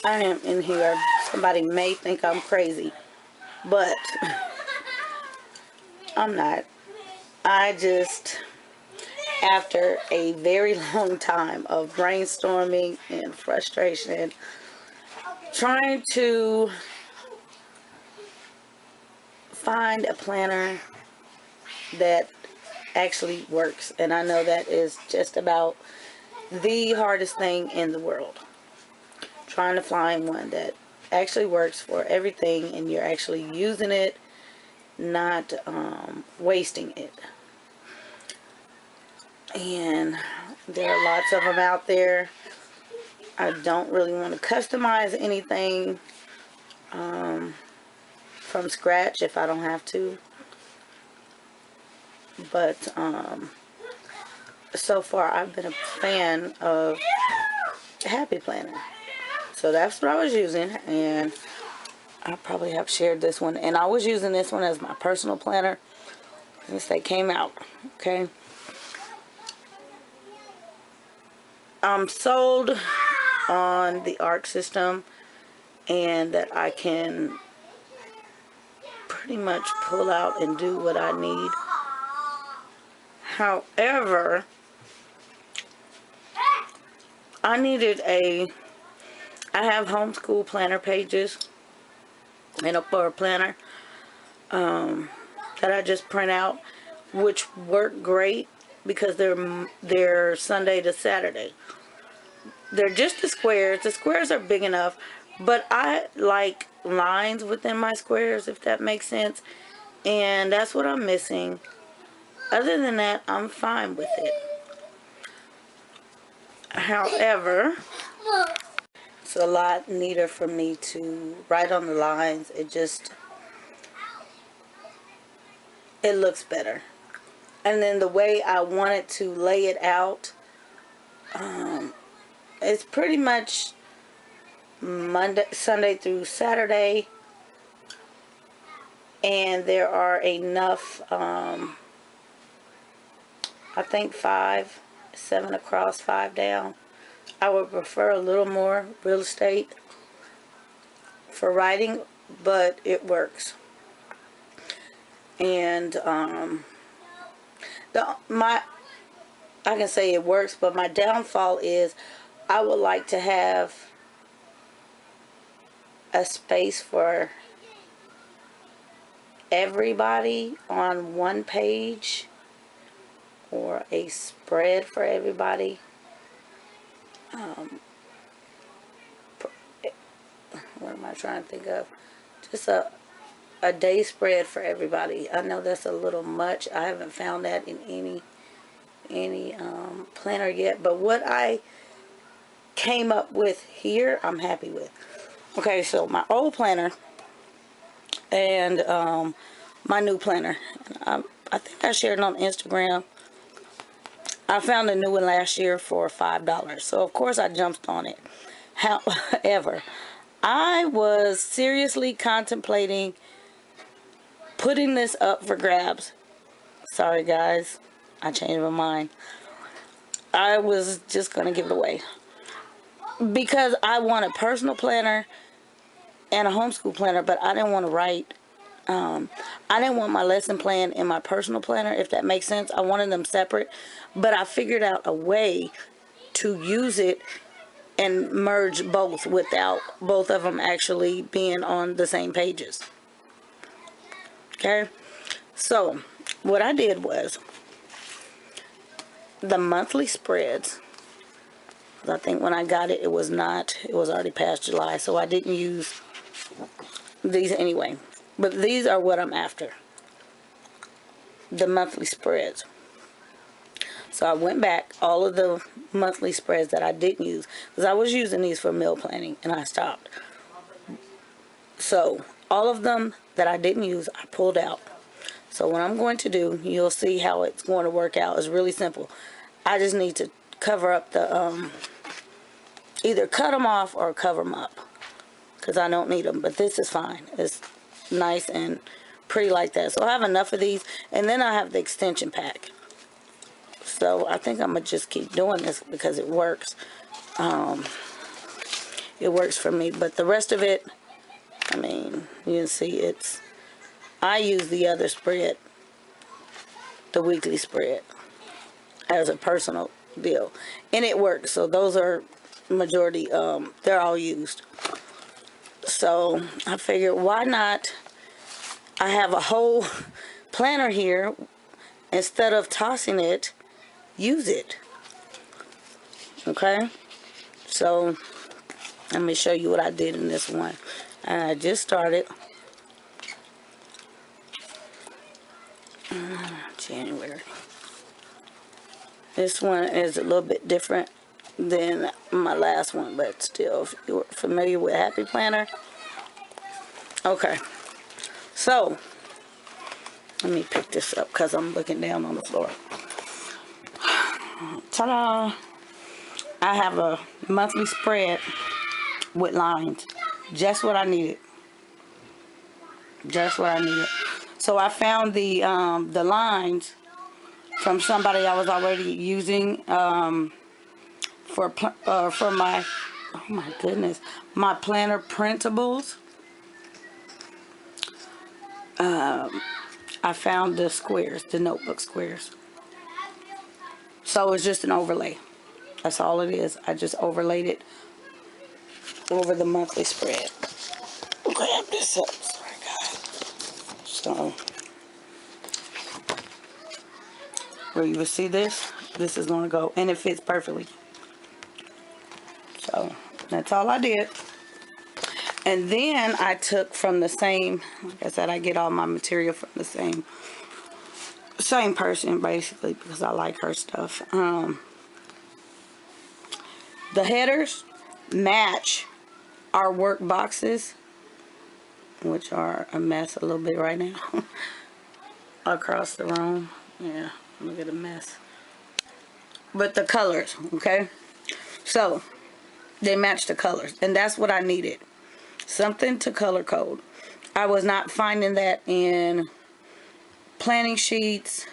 I am in here. Somebody may think I'm crazy, but I'm not. I just, after a very long time of brainstorming and frustration, trying to find a planner that actually works. And I know that is just about the hardest thing in the world. Trying to find one that actually works for everything and you're actually using it, not wasting it. And there are lots of them out there. I don't really want to customize anything from scratch if I don't have to. But so far I've been a fan of Happy Planner. So that's what I was using, and I probably have shared this one. And I was using this one as my personal planner since they came out. Okay. I'm sold on the ARC system and that I can pretty much pull out and do what I need. However, I have homeschool planner pages for a planner that I just print out, which work great because they're Sunday to Saturday. They're just the squares. The squares are big enough, but I like lines within my squares, if that makes sense. And that's what I'm missing. Other than that, I'm fine with it. However, it's a lot neater for me to write on the lines. It looks better. And then the way I wanted to lay it out, it's pretty much Sunday through Saturday, and there are enough, I think 7 across, 5 down. I would prefer a little more real estate for writing, but it works. And I can say it works, but my downfall is I would like to have a space for everybody on one page, or a spread for everybody. What am I trying to think of? Just a day spread for everybody. I know that's a little much. I haven't found that in any planner yet, but what I came up with here, I'm happy with. Okay, so my old planner and my new planner. I think I shared it on Instagram. I found a new one last year for $5, so of course I jumped on it. However, I was seriously contemplating putting this up for grabs. Sorry guys, I changed my mind. I was just gonna give it away because I want a personal planner and a homeschool planner, but I didn't want to write. I didn't want my lesson plan in my personal planner, if that makes sense. I wanted them separate, but I figured out a way to use it and merge both without both of them actually being on the same pages. Okay, so what I did was the monthly spreads. I think when I got it, it was already past July, so I didn't use these anyway. But these are what I'm after, the monthly spreads. So I went back, all of the monthly spreads that I didn't use, because I was using these for meal planning and I stopped. So all of them that I didn't use, I pulled out. So what I'm going to do, you'll see how it's going to work out. It's really simple. I just need to cover up the, either cut them off or cover them up, because I don't need them. But this is fine. It's nice and pretty like that. So I have enough of these, and then I have the extension pack. So I think I'm gonna just keep doing this because it works. it works for me. But the rest of it, I mean, you can see I use the other spread, the weekly spread, as a personal deal, and it works. So those are majority, they're all used. So I figured, why not? I have a whole planner here. Instead of tossing it, use it. Okay, so let me show you what I did in this one. I just started January. This one is a little bit different than my last one, but still, if you're familiar with Happy Planner. Okay, so let me pick this up because I'm looking down on the floor. Ta-da! I have a monthly spread with lines. Just what I needed. Just what I needed. So I found the lines from somebody I was already using for my, oh my goodness, my planner printables. I found the squares, the notebook squares. So it's just an overlay. That's all it is. I just overlaid it over the monthly spread. Grab this up. Sorry, guys. So, where you will see this is going to go. And it fits perfectly. So, that's all I did. And then I took from the same, like I said, I get all my material from the same person, basically, because I like her stuff. The headers match our work boxes, which are a mess a little bit right now. Across the room. Yeah, look at the mess. But the colors, okay? So, they match the colors. And that's what I needed. Something to color code. I was not finding that in planning sheets.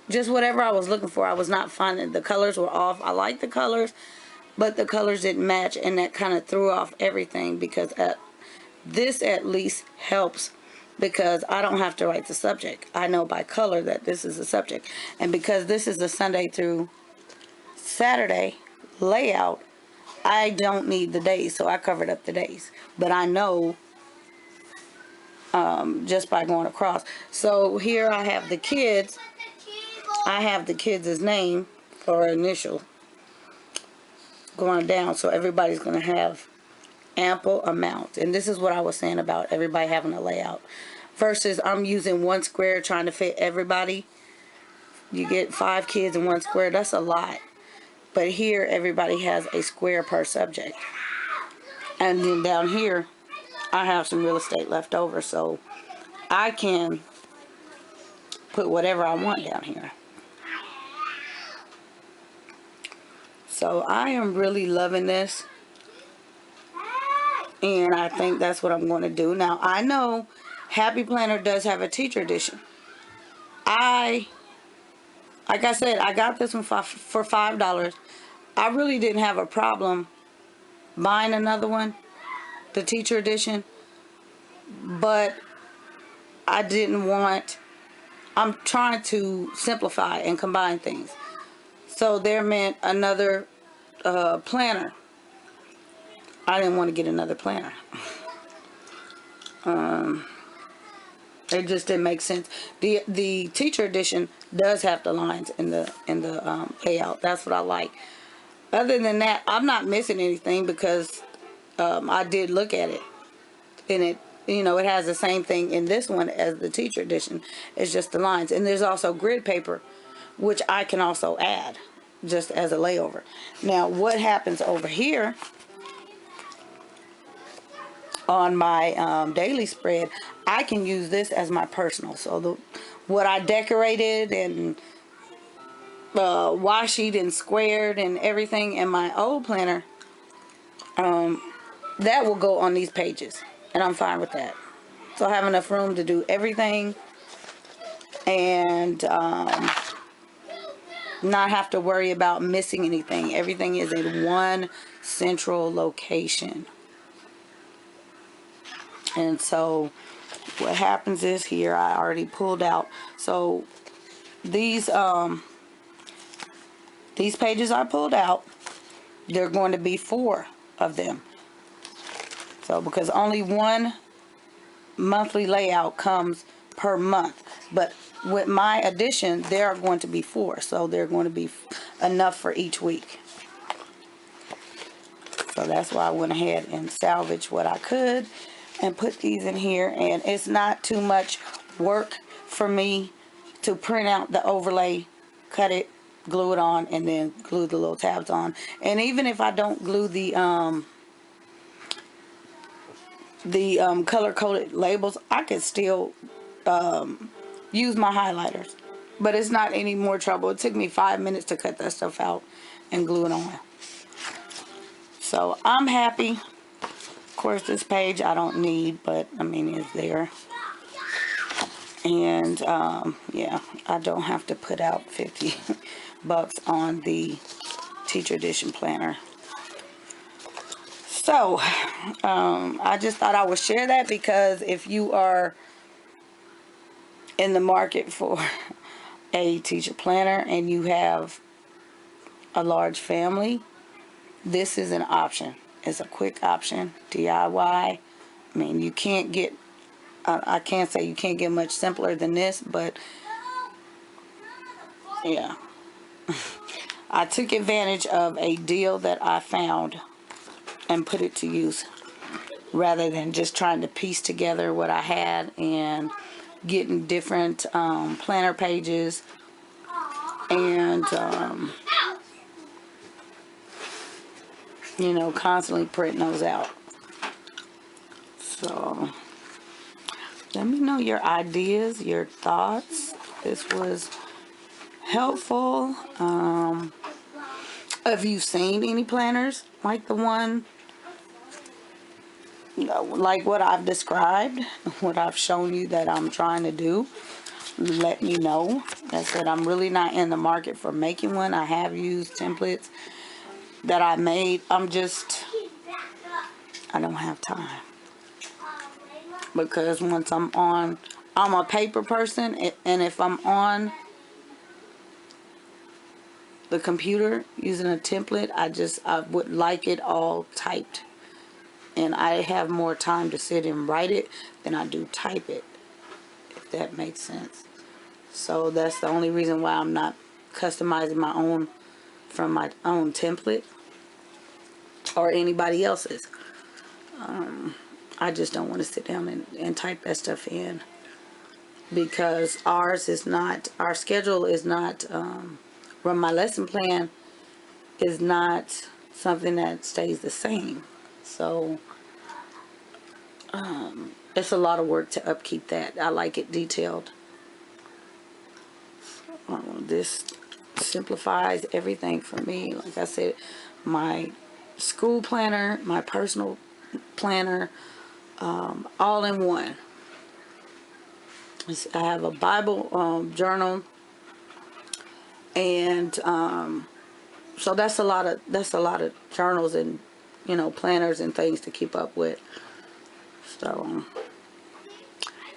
Just whatever I was looking for, I was not finding. The colors were off. I like the colors, but the colors didn't match, and that kind of threw off everything, because this at least helps, because I don't have to write the subject. I know by color that this is the subject, and because this is a Sunday through Saturday layout, I don't need the days, so I covered up the days. But I know just by going across. So here I have the kids. I have the kids' name or initial going down, so everybody's going to have ample amount. And this is what I was saying about everybody having a layout. Versus I'm using one square trying to fit everybody. You get 5 kids in one square. That's a lot. But here everybody has a square per subject. And then down here I have some real estate left over, so I can put whatever I want down here. So I am really loving this, and I think that's what I'm going to do. Now I know Happy Planner does have a teacher edition. Like I said, I got this one for $5. I really didn't have a problem buying another one, the teacher edition, but I didn't want, I'm trying to simplify and combine things. So there meant another planner. I didn't want to get another planner. It just didn't make sense. The teacher edition does have the lines in the layout. That's what I like. Other than that, I'm not missing anything, because I did look at it, and it, you know, it has the same thing in this one as the teacher edition. It's just the lines. And there's also grid paper, which I can also add just as a layover. Now what happens over here on my daily spread, I can use this as my personal. So what I decorated and washied and squared and everything in my old planner, that will go on these pages, and I'm fine with that. So I have enough room to do everything, and not have to worry about missing anything. Everything is in one central location. And so what happens is here, I already pulled out. So these pages I pulled out, there are going to be 4 of them. So because only one monthly layout comes per month, but with my addition there are going to be 4, so they're going to be enough for each week. So that's why I went ahead and salvaged what I could and put these in here. And it's not too much work for me to print out the overlay, cut it, glue it on, and then glue the little tabs on. And even if I don't glue the color-coded labels, I could still use my highlighters. But it's not any more trouble. It took me 5 minutes to cut that stuff out and glue it on. So I'm happy. Of course, this page I don't need, but I mean, it's there. And yeah, I don't have to put out 50 bucks on the teacher edition planner. So I just thought I would share that, because if you are in the market for a teacher planner and you have a large family, this is an option. It's a quick option, DIY. I mean, you can't get, I can't say you can't get much simpler than this, but yeah. I took advantage of a deal that I found and put it to use, rather than just trying to piece together what I had and getting different planner pages and you know, constantly printing those out. So let me know your ideas, your thoughts. This was helpful. Have you seen any planners like the one, like what I've described, what I've shown you that I'm trying to do? Let me know. I said I'm really not in the market for making one. I have used templates that I made. I don't have time, because once I'm a paper person, and if I'm on the computer using a template, I would like it all typed, and I have more time to sit and write it than I do type it, if that makes sense. So that's the only reason why I'm not customizing my own from my own template or anybody else's. I just don't want to sit down and type that stuff in, because our schedule is not, run my lesson plan is not something that stays the same. So it's a lot of work to upkeep that. I like it detailed. This simplifies everything for me. Like I said, my school planner, my personal planner, all in one. I have a Bible journal, and so that's a lot of journals and, you know, planners and things to keep up with. So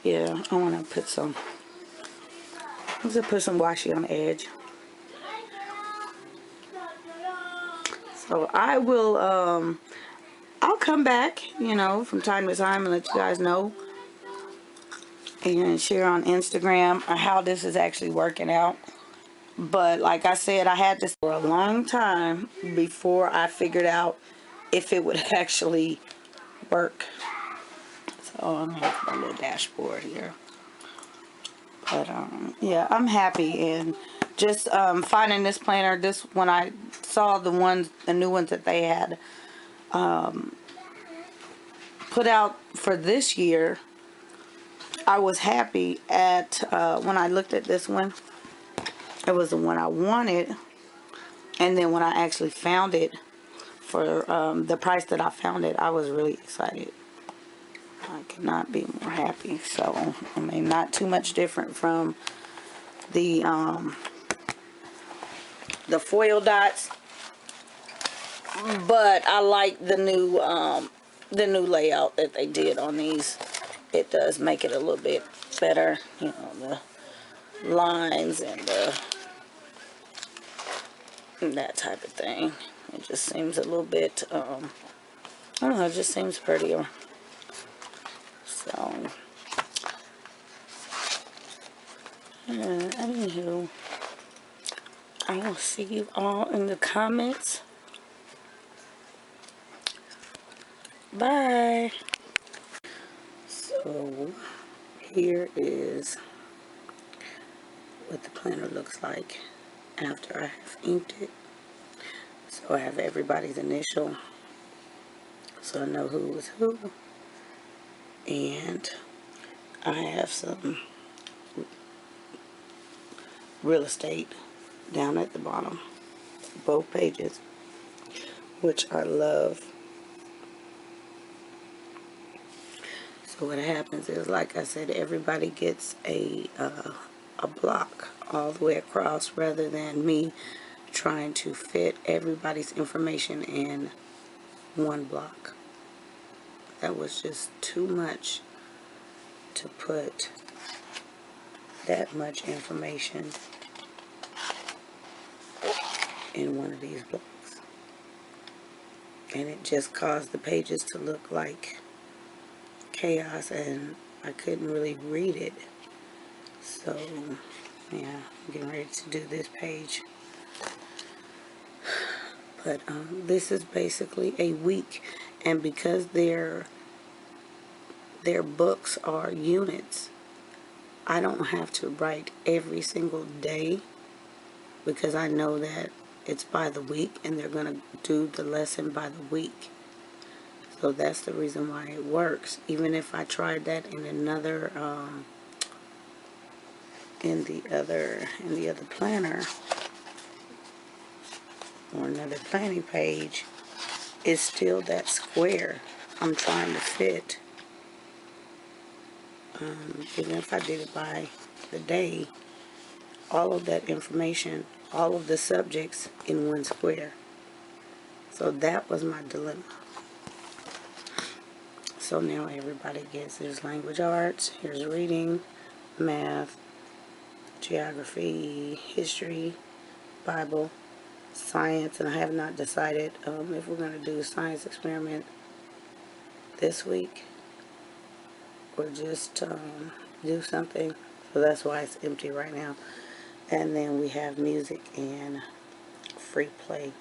yeah, I want to put some washi on the edge. So I will I'll come back, you know, from time to time and let you guys know and share on Instagram how this is actually working out. But like I said, I had this for a long time before I figured out if it would actually work. So I'm going to have my little dashboard here. But yeah, I'm happy. And just finding this planner, when I saw the new ones that they had put out for this year, I was happy at when I looked at this one. It was the one I wanted, and then when I actually found it for the price that I found it, I was really excited. I could not be more happy. So I mean, not too much different from the the foil dots, but I like the new layout that they did on these. It does make it a little bit better, you know, the lines and that type of thing. It just seems a little bit, I don't know, it just seems prettier. So, anywho, I will see you all in the comments. Bye. So, here is what the planner looks like after I have inked it. So I have everybody's initial, so I know who is who. And I have some real estate down at the bottom, both pages, which I love. So what happens is, like I said, everybody gets a block all the way across, rather than me trying to fit everybody's information in one block. That was just too much to put that much information in one of these blocks. And it just caused the pages to look like chaos, and I couldn't really read it. So yeah, I'm getting ready to do this page. But this is basically a week, and because their books are units, I don't have to write every single day, because I know that it's by the week and they're going to do the lesson by the week. So that's the reason why it works. Even if I tried that in another in the other planner or another planning page, it's still that square I'm trying to fit. Even if I did it by the day, all of that information, all of the subjects in one square. So that was my dilemma. So now everybody gets, there's language arts, here's reading, math, geography, history, Bible, science, and I have not decided if we're going to do a science experiment this week or just do something. So that's why it's empty right now. And then we have music and free play.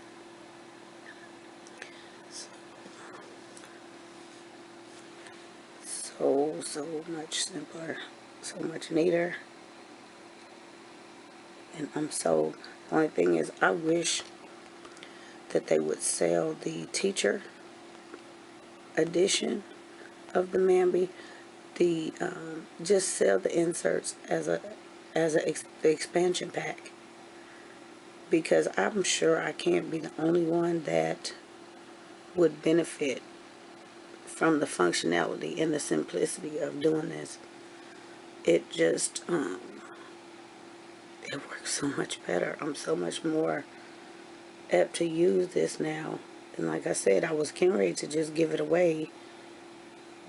So much simpler, so much neater. And the only thing is, I wish that they would sell the teacher edition of the Mambi. Just sell the inserts as the expansion pack, because I'm sure I can't be the only one that would benefit from the functionality and the simplicity of doing this. It just it works so much better. I'm so much more apt to use this now. And like I said, I was getting ready to just give it away,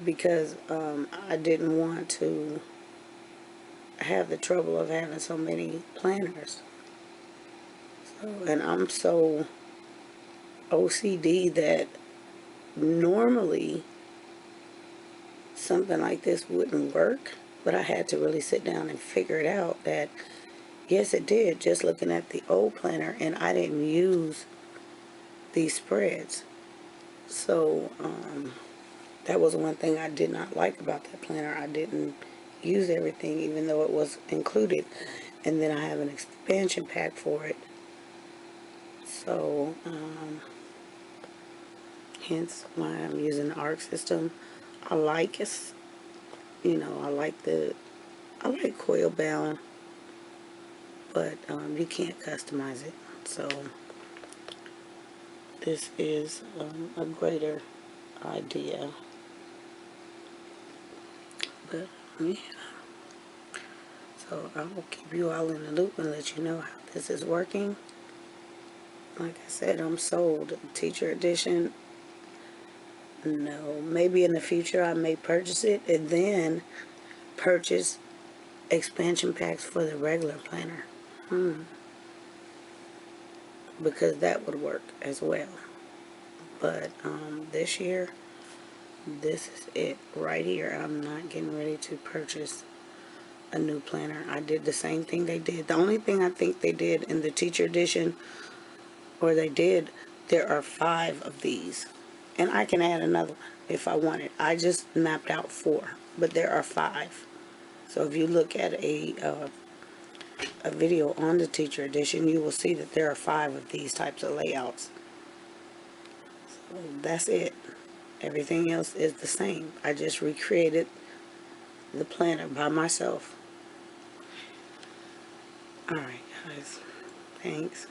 because I didn't want to have the trouble of having so many planners. And I'm so OCD that normally something like this wouldn't work, but I had to really sit down and figure it out that yes, it did, just looking at the old planner, and I didn't use these spreads. So that was one thing I did not like about that planner. I didn't use everything, even though it was included. And then I have an expansion pack for it. So hence why I'm using the ARC system. I like it. You know, I like coil bound, but you can't customize it. So this is a greater idea. But yeah, so I will keep you all in the loop and let you know how this is working. Like I said, I'm sold. Teacher edition, no. Maybe in the future I may purchase it and then purchase expansion packs for the regular planner. Because that would work as well. But this year, this is it right here. I'm not getting ready to purchase a new planner. I did the same thing they did. The only thing I think they did in the teacher edition, or there are 5 of these. And I can add another one if I wanted. I just mapped out 4, but there are 5. So if you look at a video on the teacher edition, you will see that there are 5 of these types of layouts. So that's it. Everything else is the same. I just recreated the planner by myself. Alright guys, thanks.